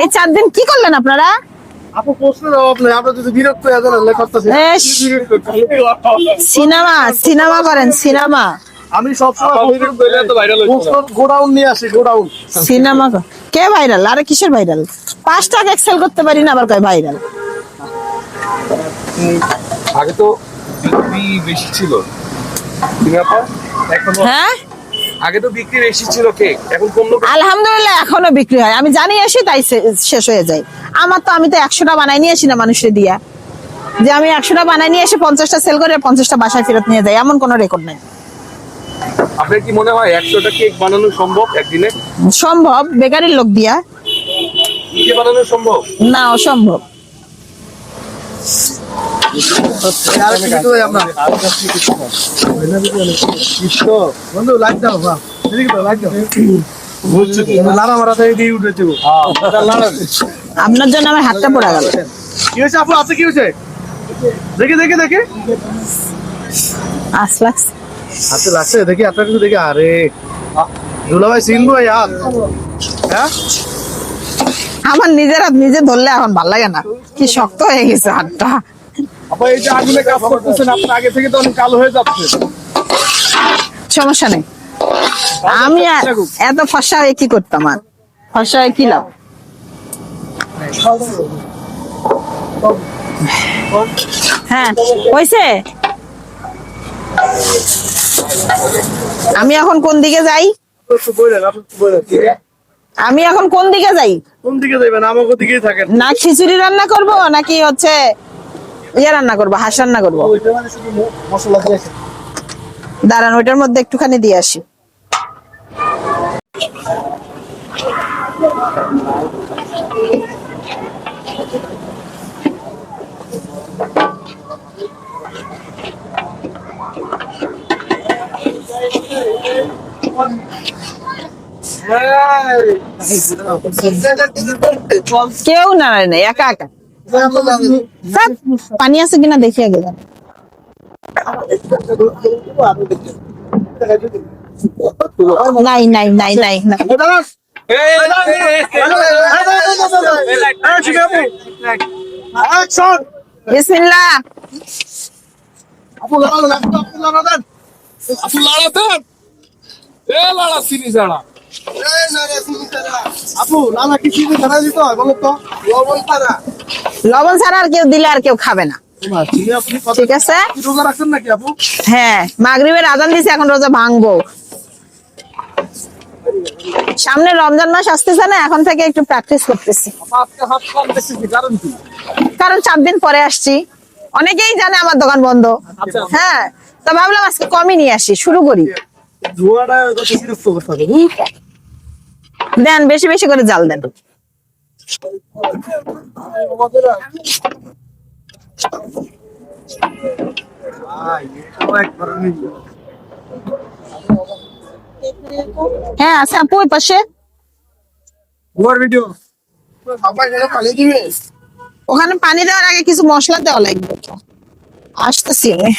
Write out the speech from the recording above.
এই 4 দিন কি করলেন আপনারা? আপু প্রশ্নের জবাব নেই, আপনার যদি বিরক্ত হয়ে যান আল্লাহ করতেছে। সিনেমা সিনেমা করেন সিনেমা। আমি সবসময় গোডাউন নিয়ে আসি, গোডাউন। সিনেমা কে ভাইরাল? আরে কিসের ভাইরাল? 5 টাকা এক্সেল করতে পারি না, আবার কয় ভাইরাল। আগে তো বিক্রি বেশি ছিল, এখন হ্যাঁ আগে তো বিক্রি বেশি ছিল কেক, এখন কমলো। আলহামদুলিল্লাহ এখনো বিক্রি হয়। আমি জানি আসি তাই শেষ হয়ে যায়। আমি তো 100টা বানাই নিয়ে আসি না মানুষের দিয়া, যে আমি 100টা বানাই নিয়ে এসে 50টা সেল করে 50টা বাসায় ফেরত নিয়ে যাই, এমন কোনো রেকর্ড নাই। আপনার কি মনে হয় 100টা কেক বানানো সম্ভব একদিনে? সম্ভব, বেকারির লোক দিয়া। নিজে বানানো সম্ভব না, অসম্ভব। বন্ধু লাইট দাও, এদিকে দাও, লাইট দাও। লাড়া মারা দিয়ে উঠে দেবো। আপনার জন্য আমার হাতটা পড়ে গেল। কি হয়েছে আপু, আছে কি হয়েছে? দেখে দেখে দেখে আস লাগছে। হাতে লাগছে, দেখি আপনার কিছু দেখি। আরে দুলাভাই চিনবো আর, হ্যাঁ আমার নিজের হাত নিজে ধরলে এখন ভাল লাগে না, কি শক্ত হয়ে গেছে হাতটা। আপা এই যে আগুনে কাজ করতেছেন, আপনার আগে থেকে তো অনেক কালো হয়ে যাচ্ছে। সমস্যা নেই, আমি আর এত ফসা হয়ে কি করতাম? আর ফসা হয়ে কি লাভ? হ্যাঁ হয়েছে। আমি এখন কোন দিকে যাই? আমি এখন কোন দিকে যাই? কোন দিকে যাবেন? আমাকে দিকেই থাকেন। না খিচুড়ি রান্না করব নাকি হচ্ছে ইয়ে রান্না করবো, হাঁস রান্না করবো? মশলা দিয়েছে। দাঁড়ান, ওইটার মধ্যে একটুখানি দিয়ে আসি। কেউ নাড়ায় না, একা একা। স্যার, পানি আছে কিনা দেখি আগে। নাই নাই নাই নাই নাই। বিসমিল্লাহ। আপু লাড়া, আপু লাড়া দেন। আপু লাড়াতেন? লাড়া চিনি ছাড়া। আপু লালা কি চিনি ছাড়া দিতে হয় বলো তো? লবণ ছাড়া। লবণ ছাড়া আর কেউ দিলে আর কেউ খাবে না। ঠিক আছে, রোজা রাখছেন নাকি আপু? হ্যাঁ মাগরিবের আজান দিছে, এখন রোজা ভাঙবো। সামনে রমজান মাস আসতেছে না, এখন থেকে একটু প্র্যাকটিস করতেছি। আজকে হাত কম দেখতেছি, কারণ কি? কারণ 4 দিন পরে আসছি, অনেকেই জানে আমার দোকান বন্ধ। হ্যাঁ, তো ভাবলাম আজকে কমই নিয়ে আসি, শুরু করি। ধোয়াটা কত বিরক্ত করতে হবে। দেন, বেশি বেশি করে জাল দেন। হ্যাঁ আছে আপু ওই পাশে। ভিডিও ওখানে পানি দেওয়ার আগে কিছু মশলা দেওয়া লাগবে। আসতেছি আমি।